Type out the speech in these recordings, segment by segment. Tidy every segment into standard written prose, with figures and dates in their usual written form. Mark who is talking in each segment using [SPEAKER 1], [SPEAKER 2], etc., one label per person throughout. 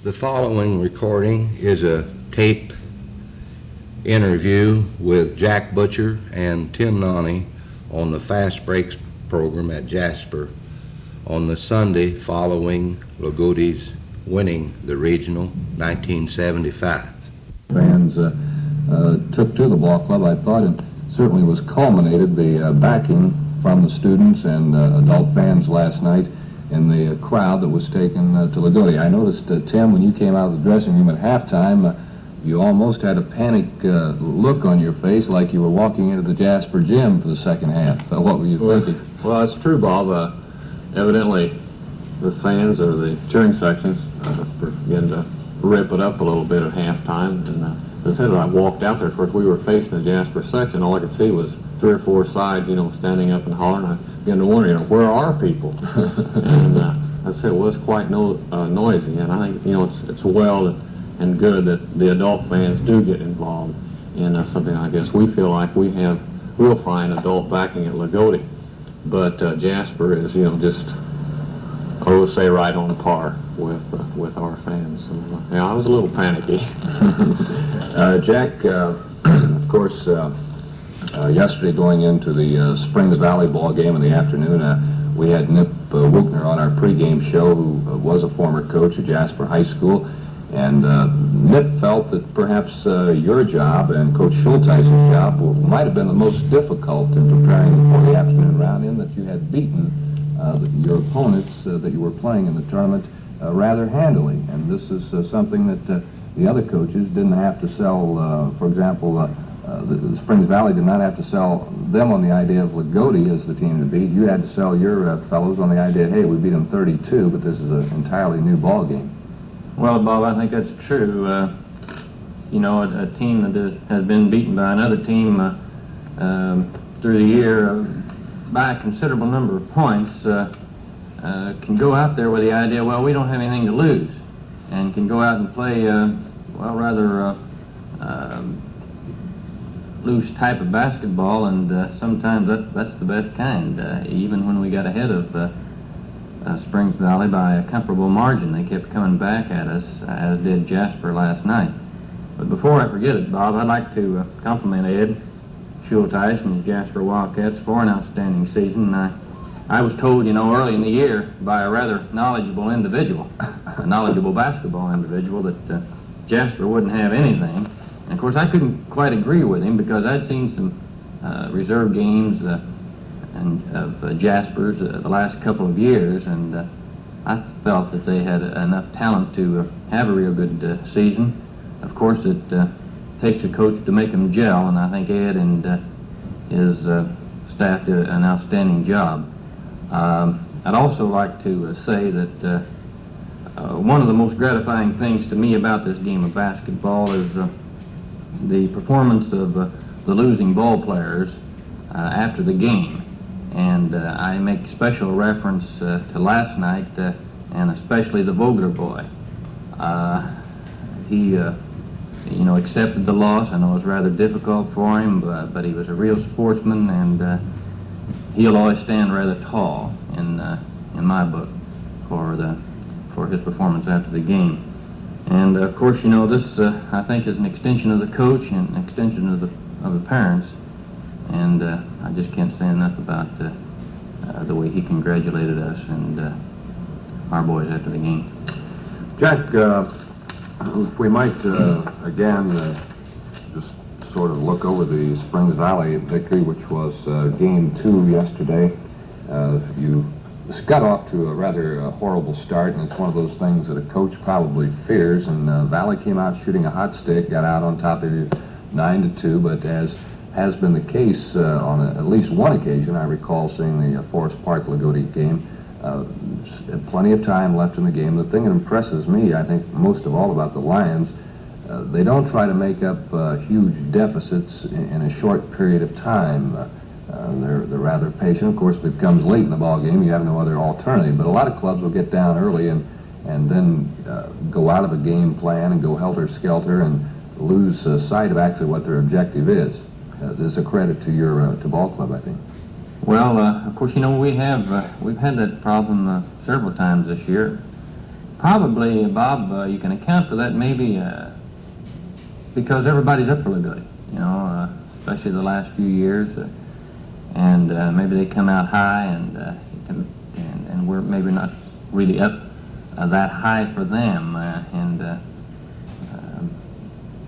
[SPEAKER 1] The following recording is a tape interview with Jack Butcher and Tim Nonte on the Fast Breaks program at Jasper on the Sunday following Lagoti's winning the regional 1975.
[SPEAKER 2] Fans took to the ball club, I thought, and certainly was culminated the backing from the students and adult fans last night in the crowd that was taken to Lagoti. I noticed, Tim, when you came out of the dressing room at halftime, you almost had a panic look on your face like you were walking into the Jasper gym for the second half. What were you thinking?
[SPEAKER 3] Well, it's true, Bob. Evidently, the fans or the cheering sections began to rip it up a little bit at halftime. And as I said, when I walked out there, of course, we were facing the Jasper section. All I could see was 3 or 4 sides, standing up and hollering. I began to wonder, where are people? And I said, well, it's quite noisy. And I think, it's well and good that the adult fans do get involved in something like this. We feel like we'll find adult backing at Lagoti. But Jasper is, just, I would say, right on par with our fans. So, I was a little panicky.
[SPEAKER 2] Jack, of course, yesterday going into the Springs Valley ball game in the afternoon, we had Nip Wuchner on our pregame show, who was a former coach at Jasper High School. And Nip felt that perhaps your job and Coach Schulteis's job might have been the most difficult in preparing for the afternoon round, in that you had beaten your opponents that you were playing in the tournament rather handily. And this is something that the other coaches didn't have to sell. For example, the Springs Valley did not have to sell them on the idea of Lagoti as the team to beat. You had to sell your fellows on the idea, hey, we beat them 32, but this is an entirely new ball game.
[SPEAKER 4] Well, Bob, I think that's true. A team that has been beaten by another team through the year by a considerable number of points can go out there with the idea, well, we don't have anything to lose, and can go out and play, rather loose type of basketball, and sometimes that's the best kind. Even when we got ahead of Springs Valley by a comparable margin, they kept coming back at us, as did Jasper last night. But before I forget it, Bob, I'd like to compliment Ed Schulteis and the Jasper Wildcats for an outstanding season. I was told, early in the year by a rather knowledgeable individual, a knowledgeable basketball individual, that Jasper wouldn't have anything. And of course, I couldn't quite agree with him, because I'd seen some reserve games of Jasper's the last couple of years, and I felt that they had enough talent to have a real good season. Of course, it takes a coach to make them gel, and I think Ed and his staff did an outstanding job. I'd also like to say that one of the most gratifying things to me about this game of basketball is the performance of the losing ball players after the game. And I make special reference to last night, and especially the Vogler boy. He, accepted the loss. I know it was rather difficult for him, but he was a real sportsman, and he'll always stand rather tall in my book for his performance after the game. And of course, this I think is an extension of the coach and an extension of the parents. And I just can't say enough about the way he congratulated us and our boys after the game.
[SPEAKER 2] Jack, if we might again just sort of look over the Springs Valley victory, which was game 2 yesterday. You got off to a rather horrible start, and it's one of those things that a coach probably fears. And Valley came out shooting a hot stick, got out on top of you 9-2, but as has been the case on at least one occasion, I recall seeing the Forest Park Lagoti game, plenty of time left in the game. The thing that impresses me, I think, most of all about the Lions, they don't try to make up huge deficits in a short period of time. They're rather patient. Of course, if it comes late in the ball game, you have no other alternative. But a lot of clubs will get down early and then go out of a game plan and go helter-skelter and lose sight of actually what their objective is. This is a credit to your to ball club, I think.
[SPEAKER 4] Well, of course, we've had that problem several times this year. Probably, Bob, you can account for that maybe because everybody's up for Lagodi, especially the last few years. And maybe they come out high, and we're maybe not really up that high for them,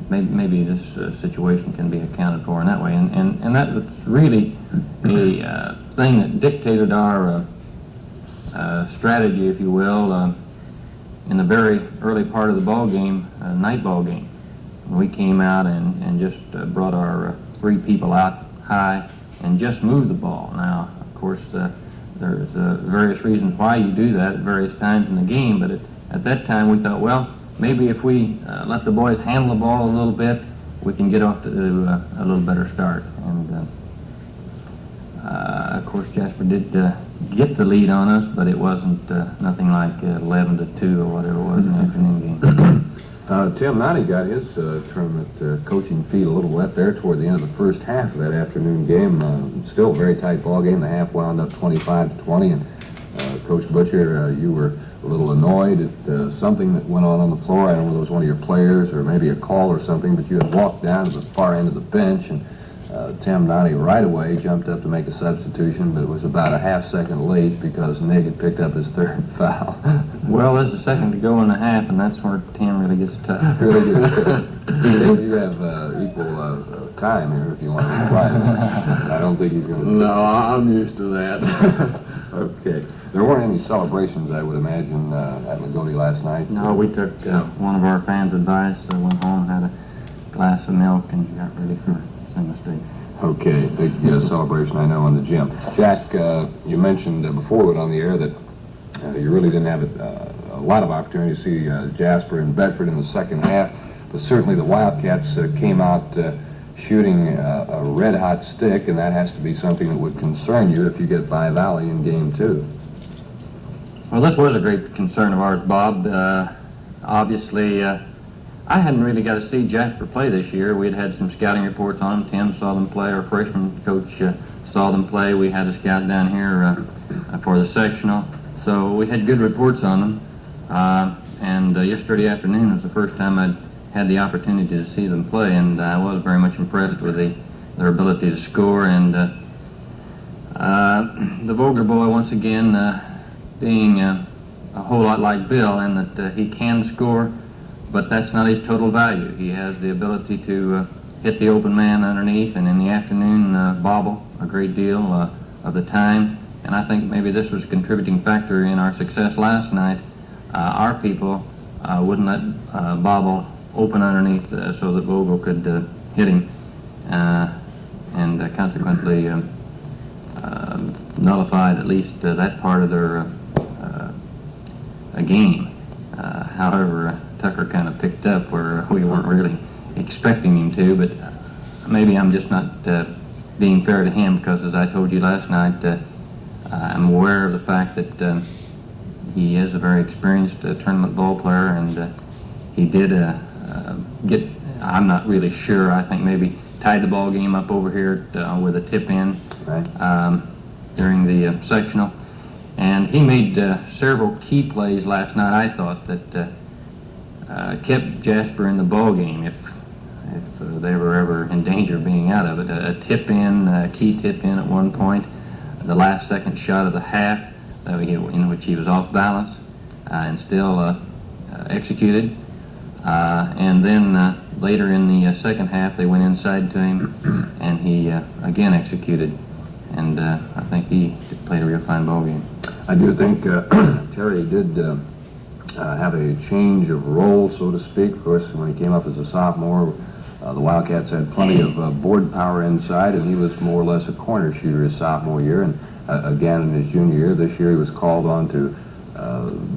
[SPEAKER 4] maybe this situation can be accounted for in that way, and that was really a thing that dictated our strategy, if you will, in the very early part of the ball game, night ball game. We came out and just brought our 3 people out high and just moved the ball. Now, of course, there's various reasons why you do that at various times in the game, but at that time we thought, well, maybe if we let the boys handle the ball a little bit, we can get off to a little better start. And of course, Jasper did get the lead on us, but it wasn't nothing like 11-2 or whatever it was in the afternoon game.
[SPEAKER 2] Tim Nonte got his tournament coaching feet a little wet there toward the end of the first half of that afternoon game. Still a very tight ball game. The half wound up 25-20, and Coach Butcher, you were a little annoyed at something that went on the floor. I don't know if it was one of your players or maybe a call or something, but you had walked down to the far end of the bench, and Tim Nonte right away jumped up to make a substitution, but it was about a half-second late because Nig had picked up his 3rd foul.
[SPEAKER 4] Well, there's a second to go in the half, and that's where Tim really gets tough.
[SPEAKER 2] Really good. You have equal time here if you want to reply. I don't think he's going to.
[SPEAKER 3] No, I'm used to that.
[SPEAKER 2] Okay. There weren't any celebrations, I would imagine, at Lagodi last night.
[SPEAKER 4] No, we took one of our fans' advice, went home, had a glass of milk, and got ready for St. State.
[SPEAKER 2] Okay, big celebration, I know, in the gym. Jack, you mentioned before we went on the air that you really didn't have a lot of opportunity to see Jasper and Bedford in the second half, but certainly the Wildcats came out shooting a red-hot stick, and that has to be something that would concern you if you get by Valley in Game 2.
[SPEAKER 4] Well, this was a great concern of ours, Bob. Obviously, I hadn't really got to see Jasper play this year. We had some scouting reports on him. Tim saw them play. Our freshman coach saw them play. We had a scout down here for the sectional. So we had good reports on them. And yesterday afternoon was the first time I'd had the opportunity to see them play, and I was very much impressed with their ability to score. And the Vogler boy, once again, being a whole lot like Bill in that he can score, but that's not his total value. He has the ability to hit the open man underneath, and in the afternoon bobble a great deal of the time. And I think maybe this was a contributing factor in our success last night. Our people wouldn't let bobble open underneath so that Vogel could hit him, and consequently nullified at least that part of their game. However, Tucker kind of picked up where we weren't really expecting him to, but maybe I'm just not being fair to him, because as I told you last night, I'm aware of the fact that he is a very experienced tournament ball player, and he did get, I'm not really sure, I think maybe tied the ball game up over here with a tip in during the sectional. And he made several key plays last night, I thought, that kept Jasper in the ball game if they were ever in danger of being out of it. A tip in, a key tip in at one point, the last second shot of the half in which he was off balance and still executed. And then later in the second half, they went inside to him, and he again executed. And I think he played a real fine ball game.
[SPEAKER 2] I do think Terry did have a change of role, so to speak. Of course, when he came up as a sophomore, the Wildcats had plenty of board power inside, and he was more or less a corner shooter his sophomore year. And again, in his junior year, this year he was called on to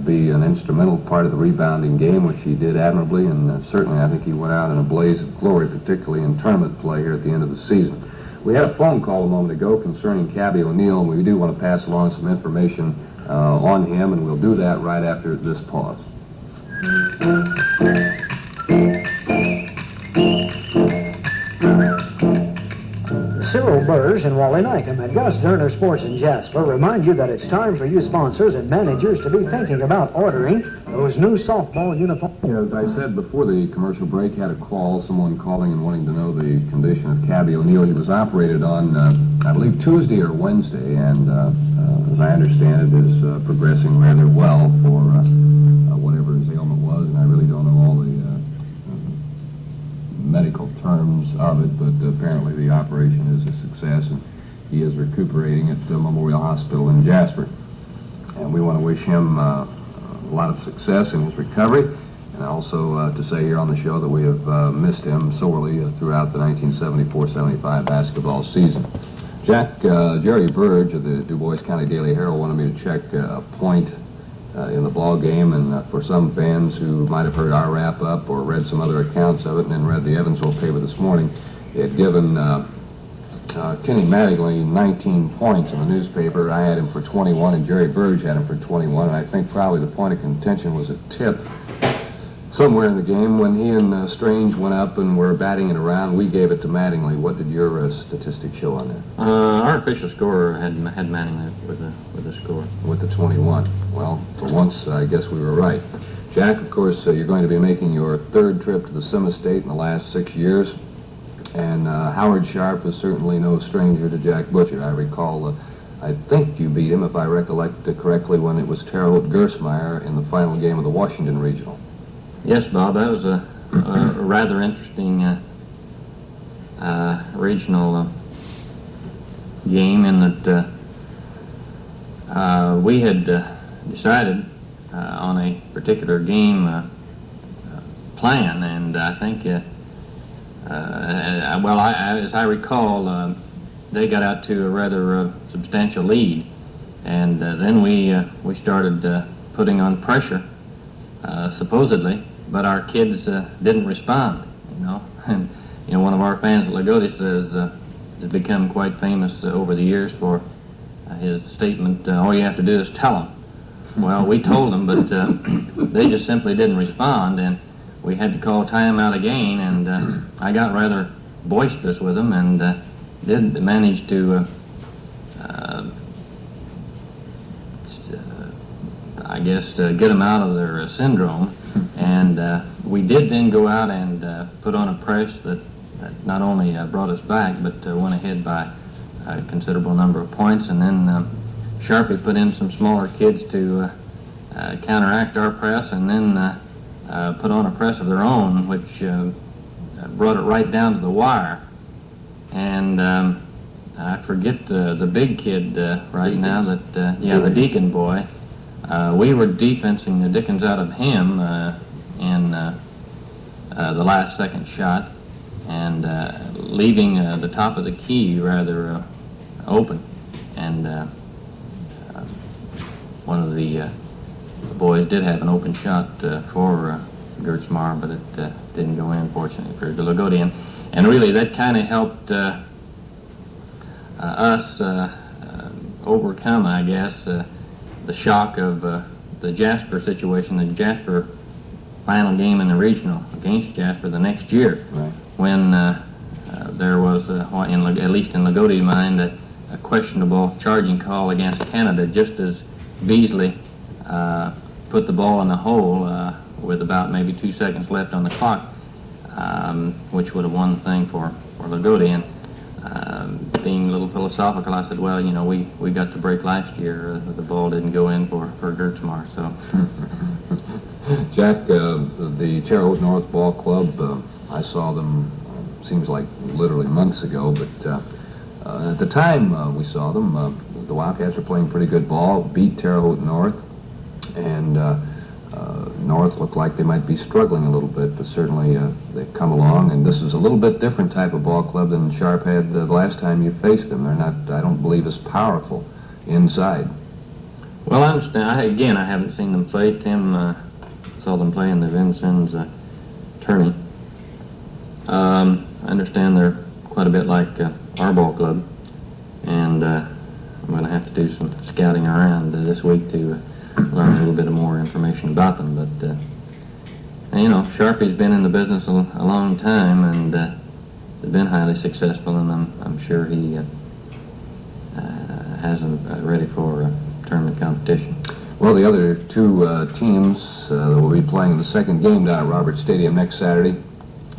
[SPEAKER 2] be an instrumental part of the rebounding game, which he did admirably, and certainly I think he went out in a blaze of glory, particularly in tournament play here at the end of the season. We had a phone call a moment ago concerning Cabby O'Neill, and we do want to pass along some information on him, and we'll do that right after this pause.
[SPEAKER 5] As soon Earl Burrs and Wally Nycom at Gus Derner Sports in Jasper remind you that it's time for you sponsors and managers to be thinking about ordering those new softball uniforms.
[SPEAKER 2] As I said before the commercial break, had a call, someone calling and wanting to know the condition of Cabby O'Neill. He was operated on, I believe, Tuesday or Wednesday, and as I understand it, is progressing rather well for whatever his ailment was, and I really don't know all the medical terms of it, but apparently the operation is a success, and he is recuperating at Memorial Hospital in Jasper. And we want to wish him a lot of success in his recovery, and also to say here on the show that we have missed him sorely throughout the 1974-75 basketball season. Jack, Jerry Burge of the Du Bois County Daily Herald wanted me to check a point in the ball game, and for some fans who might have heard our wrap-up or read some other accounts of it and then read the Evansville paper this morning, it had given Kenny Mattingly 19 points in the newspaper. I had him for 21, and Jerry Burge had him for 21, and I think probably the point of contention was a tip somewhere in the game when he and Strange went up and were batting it around. We gave it to Mattingly. What did your statistic show on that?
[SPEAKER 4] Our official scorer had Mattingly with the score.
[SPEAKER 2] With the 21. Well, for once, I guess we were right. Jack, of course, you're going to be making your third trip to the Semi-State in the last 6 years, and Howard Sharp is certainly no stranger to Jack Butcher. I recall, I think you beat him, if I recollect correctly, when it was Terre Haute Gersmeyer in the final game of the Washington Regional.
[SPEAKER 4] Yes, Bob, that was a rather interesting regional game in that we had decided on a particular game plan, and I think, as I recall, they got out to a rather substantial lead, and then we started putting on pressure, supposedly. But our kids didn't respond, And, one of our fans at Lagodi says has become quite famous over the years for his statement, all you have to do is tell them. Well, we told them, but they just simply didn't respond, and we had to call timeout again, and I got rather boisterous with them and did manage to, I guess, get them out of their syndrome. And we did then go out and put on a press that not only brought us back, but went ahead by a considerable number of points. And then Sharpie put in some smaller kids to counteract our press, and then put on a press of their own, which brought it right down to the wire. And I forget the big kid right now, the Deacon boy. We were defensing the dickens out of him in the last second shot, and leaving the top of the key rather open. And one of the boys did have an open shot for Gertzmar, but it didn't go in, fortunately, for the Lagodi. And really that kind of helped us overcome, I guess, the shock of the Jasper situation, the Jasper final game in the regional against Jasper the next year,
[SPEAKER 2] Right.
[SPEAKER 4] when there was, at least in Lagodi's mind, a questionable charging call against Canada, just as Beasley put the ball in the hole with about maybe 2 seconds left on the clock, which would have won the thing for Lagodi. And being a little philosophical, I said, well, we got to break last year. The ball didn't go in for Gertzmar, so.
[SPEAKER 2] Jack, the Terre Haute North Ball Club, I saw them, seems like literally months ago, but at the time we saw them, the Wildcats were playing pretty good ball, beat Terre Haute North, and North looked like they might be struggling a little bit, but certainly they've come along, and this is a little bit different type of ball club than Sharp had the last time you faced them. They're not, I don't believe, as powerful inside.
[SPEAKER 4] Well, I understand. I haven't seen them play. Tim saw them play in the Vincennes tourney. I understand they're quite a bit like our ball club, and I'm going to have to do some scouting around this week to learn a little bit more information about them. But Sharpie's been in the business a long time, and been highly successful, and I'm sure he has them ready for tournament competition.
[SPEAKER 2] Well, the other two teams that will be playing in the second game down at Roberts Stadium next Saturday,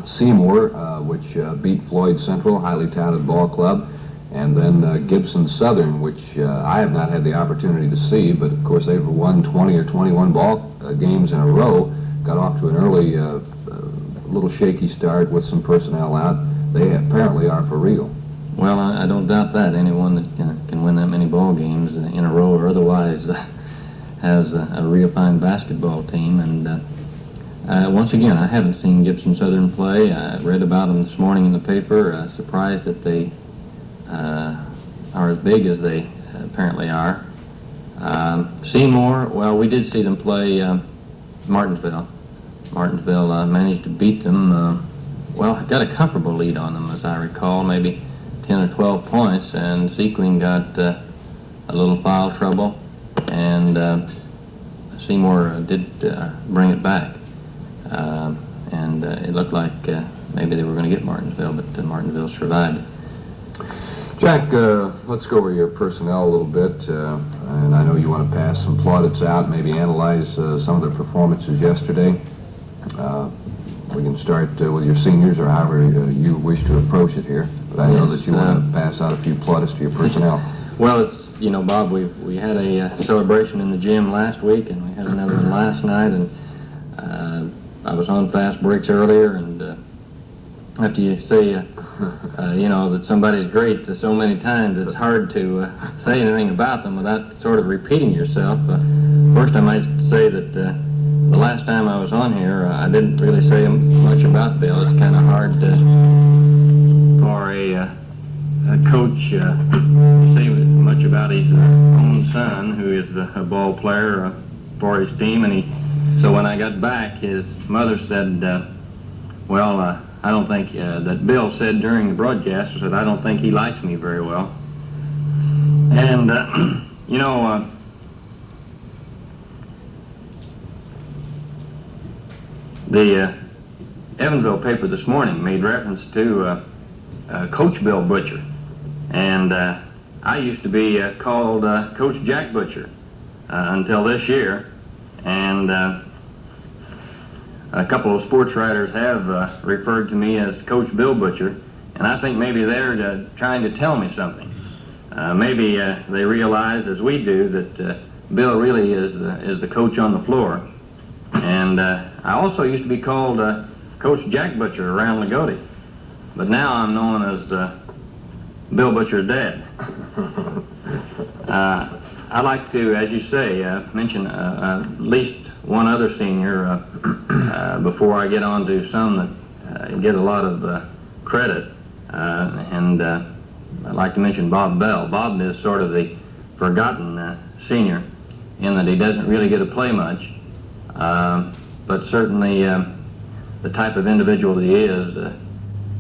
[SPEAKER 2] Seymour, which beat Floyd Central, highly talented ball club, and then Gibson Southern, which I have not had the opportunity to see, but of course they've won 20 or 21 ball games in a row, got off to an early, little shaky start with some personnel out. They apparently are for real.
[SPEAKER 4] Well, I don't doubt that. Anyone that can win that many ball games in a row or otherwise has a real fine basketball team. And once again, I haven't seen Gibson Southern play. I read about them this morning in the paper. Surprised that they are as big as they apparently are. Seymour, well, we did see them play Martinsville. Martinsville managed to beat them. Well, got a comfortable lead on them, as I recall, maybe 10 or 12 points, and Sequin got a little foul trouble, and Seymour did bring it back. And it looked like maybe they were going to get Martinsville, but Martinsville survived.
[SPEAKER 2] Jack, let's go over your personnel a little bit, and I know you want to pass some plaudits out, maybe analyze some of their performances yesterday. We can start with your seniors, or however you wish to approach it here, but I know that you want to pass out a few plaudits to your personnel.
[SPEAKER 4] Well, it's, you know, Bob, we had a celebration in the gym last week, and we had another one last night, and I was on fast breaks earlier, and after you say, you know, that somebody's great so many times, it's hard to say anything about them without sort of repeating yourself. First, I might say that the last time I was on here, I didn't really say much about Bill. It's kind of hard for a coach to say much about his own son, who is a ball player for his team. And so when I got back, his mother said, well, I don't think that Bill said during the broadcast, said, I don't think he likes me very well. And, you know, the Evansville paper this morning made reference to Coach Bill Butcher. And I used to be called Coach Jack Butcher until this year. And a couple of sports writers have referred to me as Coach Bill Butcher. And I think maybe they're trying to tell me something. Maybe they realize, as we do, that Bill really is the coach on the floor. And I also used to be called Coach Jack Butcher around Lagodi, but now I'm known as Bill Butcher's dad. I'd like to, as you say, mention at least one other senior before I get on to some that get a lot of credit, and I'd like to mention Bob Bell. Bob is sort of the forgotten senior in that he doesn't really get to play much. But certainly the type of individual that he is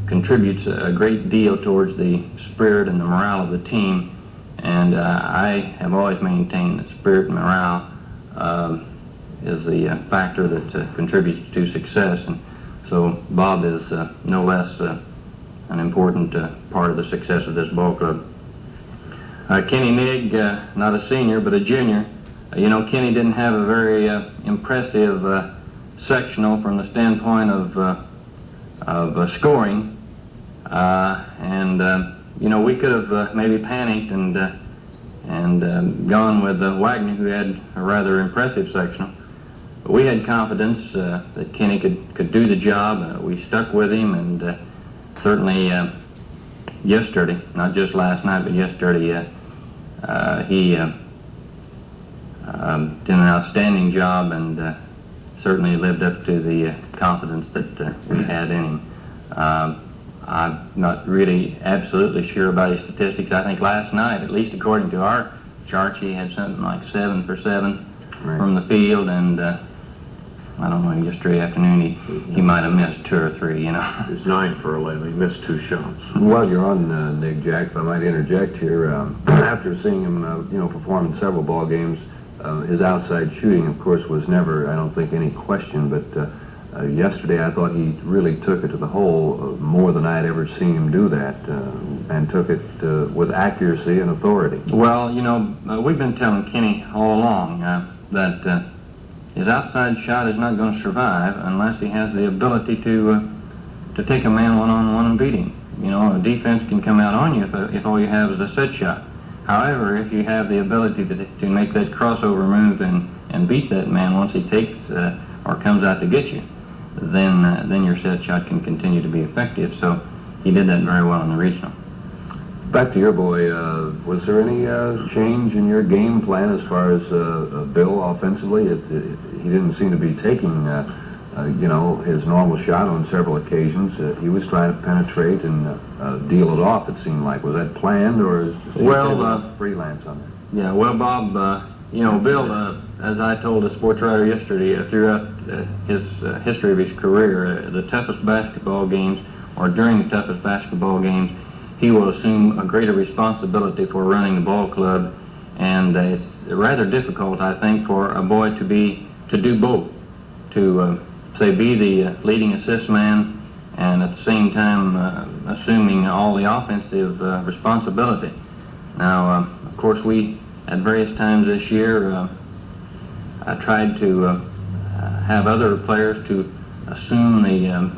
[SPEAKER 4] contributes a great deal towards the spirit and the morale of the team. And I have always maintained that spirit and morale is the factor that contributes to success. And so Bob is no less an important part of the success of this ball club. Kenny Nigg, not a senior, but a junior. You know, Kenny didn't have a very impressive sectional from the standpoint of scoring, and you know, we could have maybe panicked and gone with Wagner, who had a rather impressive sectional. But we had confidence that Kenny could do the job. We stuck with him, and certainly yesterday, not just last night, but yesterday, he did an outstanding job, and certainly lived up to the confidence that we had in him. I'm not really absolutely sure about his statistics. I think last night, at least according to our charts, he had something like 7 for 7 from the field, and I don't know, yesterday afternoon he might have missed 2 or 3, you know.
[SPEAKER 3] He's 9 for 11. He missed 2 shots.
[SPEAKER 2] While you're on Nick, Jack, if I might interject here, after seeing him, you know, perform in several ball games, his outside shooting, of course, was never, I don't think, any question, but Yesterday, I thought he really took it to the hole more than I had ever seen him do that, and took it with accuracy and authority.
[SPEAKER 4] Well, you know, we've been telling Kenny all along that his outside shot is not going to survive unless he has the ability to take a man one-on-one and beat him. You know, a defense can come out on you if all you have is a set shot. However, if you have the ability to make that crossover move and beat that man once he takes or comes out to get you, then your set shot can continue to be effective. So he did that very well in the regional.
[SPEAKER 2] Back to your boy, was there any change in your game plan as far as Bill offensively? He didn't seem to be taking, his normal shot on several occasions. He was trying to penetrate and deal it off, it seemed like. Was that planned, or is he freelance on that?
[SPEAKER 4] Yeah, well, Bob, Bill, as I told a sports writer yesterday, throughout his history of his career, the toughest basketball games, or during the toughest basketball games, he will assume a greater responsibility for running the ball club, and it's rather difficult, I think, for a boy to do both, to be the leading assist man and at the same time assuming all the offensive responsibility. Now, of course, we at various times this year I tried to have other players to assume the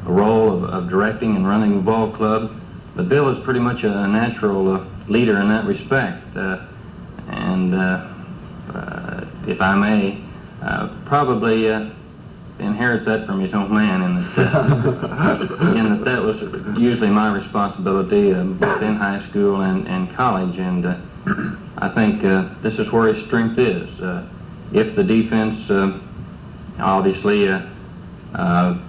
[SPEAKER 4] role of directing and running the ball club. But Bill is pretty much a natural leader in that respect, and if I may, probably inherits that from his own man, in that was usually my responsibility both in high school and college, and I think this is where his strength is. If the defense obviously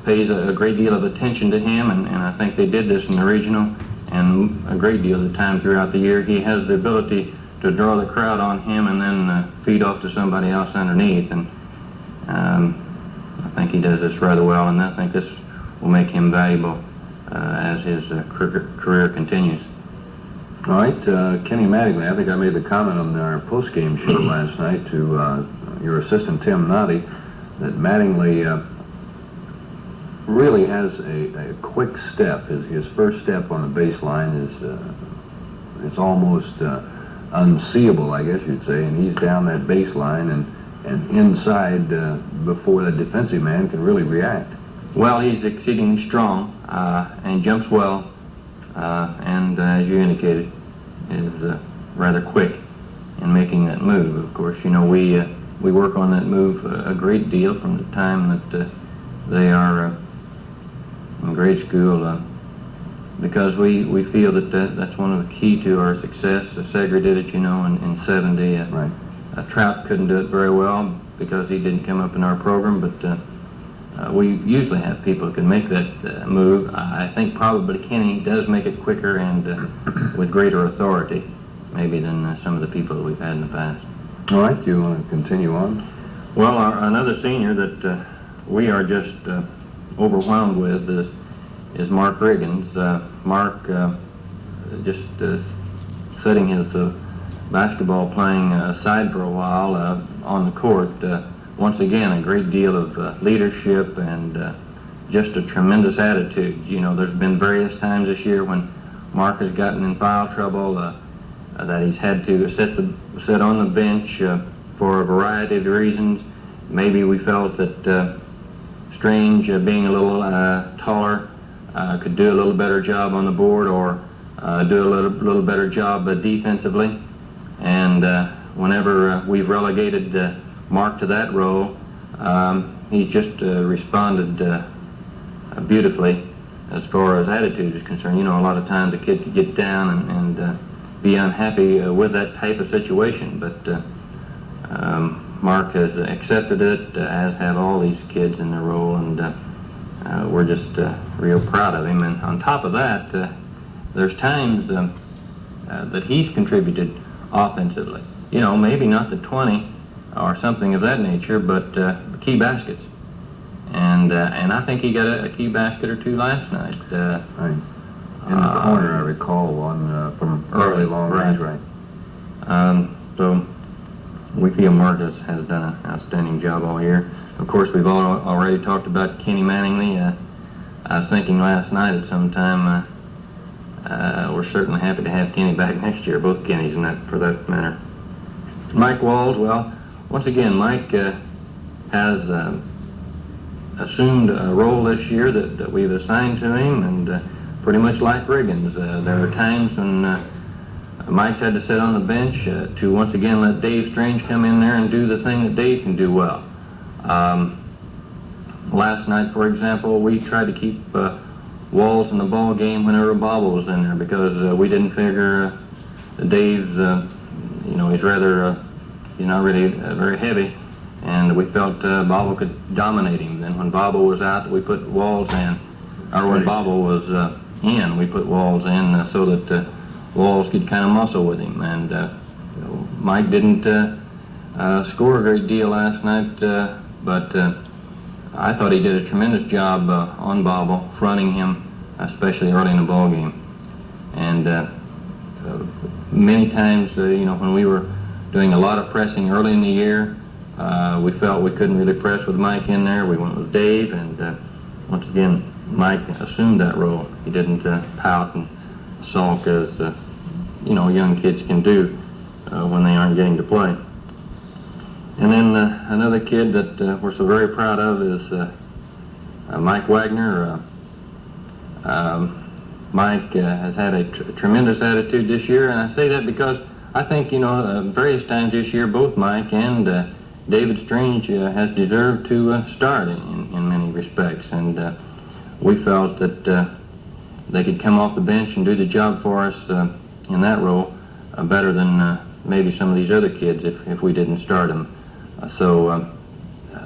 [SPEAKER 4] pays a great deal of attention to him, and I think they did this in the regional, and a great deal of the time throughout the year, he has the ability to draw the crowd on him and then feed off to somebody else underneath. And I think he does this rather well, and I think this will make him valuable as his career continues.
[SPEAKER 2] All right, Kenny Mattingly, I think I made the comment on our post-game show last night to your assistant, Tim Nonte, that Mattingly really has a quick step. His first step on the baseline is it's almost unseeable, I guess you'd say, and he's down that baseline and inside before the defensive man can really react.
[SPEAKER 4] Well, he's exceedingly strong and jumps well, and as you indicated, is rather quick in making that move. Of course, you know, we work on that move a great deal from the time that they are in grade school, because we feel that's one of the key to our success. Segra did it, you know, in 70.
[SPEAKER 2] Right.
[SPEAKER 4] Trout couldn't do it very well because he didn't come up in our program, but we usually have people who can make that move. I think probably Kenny does make it quicker and with greater authority, maybe, than some of the people that we've had in the past.
[SPEAKER 2] All right, you want to continue on?
[SPEAKER 4] Well, another senior that we are just overwhelmed with is Mark Riggins. Mark just setting his basketball playing aside for a while on the court. Once again, a great deal of leadership and just a tremendous attitude. You know, there's been various times this year when Mark has gotten in foul trouble that he's had to sit on the bench for a variety of reasons. Maybe we felt that Strange, being a little taller, could do a little better job on the board, or do a little better job defensively. And whenever we've relegated Mark to that role, he just responded beautifully as far as attitude is concerned. You know, a lot of times a kid could get down and be unhappy with that type of situation, but Mark has accepted it, as have all these kids in their role, and we're just real proud of him. And on top of that, there's times that he's contributed offensively. You know, maybe not the 20 or something of that nature, but key baskets. And I think he got a key basket or two last night.
[SPEAKER 2] Right. In the corner, I recall one from early long range, right?
[SPEAKER 4] So we feel Mark has done an outstanding job all year. Of course, we've already talked about Kenny Manningly. I was thinking last night at some time, we're certainly happy to have Kenny back next year, both Kennys for that matter. Mike Walls, well, once again, Mike has assumed a role this year that we've assigned to him, and pretty much like Riggins, there are times when Mike's had to sit on the bench to once again let Dave Strange come in there and do the thing that Dave can do well. Last night, for example, we tried to keep Walls in the ball game whenever Bobble was in there because we didn't figure Dave's, he's rather, not really very heavy, and we felt Bobble could dominate him. Then when Bobble was out, we put Walls in, or when Bobble was in, we put Walls in so that Walls could kind of muscle with him. And Mike didn't score a great deal last night, but I thought he did a tremendous job on Bobble, fronting him, especially early in the ball game. And many times, when we were doing a lot of pressing early in the year, we felt we couldn't really press with Mike in there. We went with Dave, and once again, Mike assumed that role. He didn't pout and sulk as young kids can do when they aren't getting to play. And then another kid that we're so very proud of is Mike Wagner. Mike has had a tremendous attitude this year, and I say that because I think, various times this year, both Mike and David Strange has deserved to start in many respects, and we felt that they could come off the bench and do the job for us in that role better than maybe some of these other kids if we didn't start them. So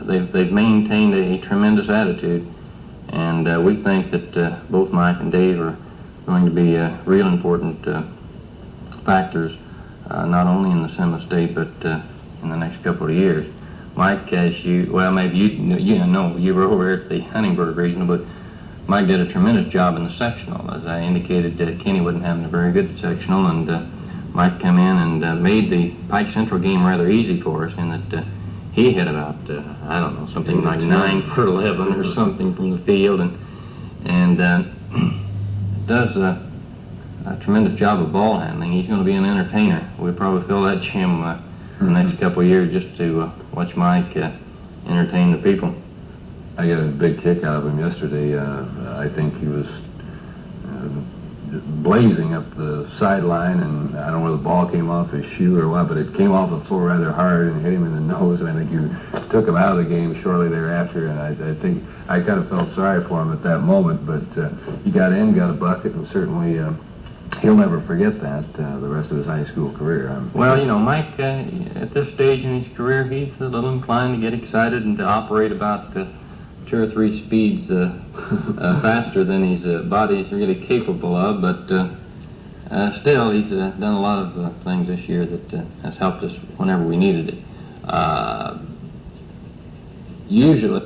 [SPEAKER 4] they've maintained a tremendous attitude, and we think that both Mike and Dave are going to be real important factors, not only in the semi-state but in the next couple of years. Mike, maybe you were over at the Huntingburg Regional, but Mike did a tremendous job in the sectional. As I indicated, Kenny wasn't having a very good sectional, and Mike came in and made the Pike Central game rather easy for us in that he hit about, something like 9 for 11 or something from the field, and does a tremendous job of ball handling. He's going to be an entertainer. We'll probably fill that gym for the next couple of years just to watch Mike entertain the people.
[SPEAKER 2] I got a big kick out of him yesterday. I think he was blazing up the sideline, and I don't know whether the ball came off his shoe or what, but it came off the floor rather hard and hit him in the nose, and I think you took him out of the game shortly thereafter, and I think I kind of felt sorry for him at that moment, but he got in, got a bucket, and certainly he'll never forget that the rest of his high school career.
[SPEAKER 4] Well, Mike, at this stage in his career, he's a little inclined to get excited and to operate about 2 or 3 speeds faster than his body's really capable of, but still, he's done a lot of things this year that has helped us whenever we needed it. Usually,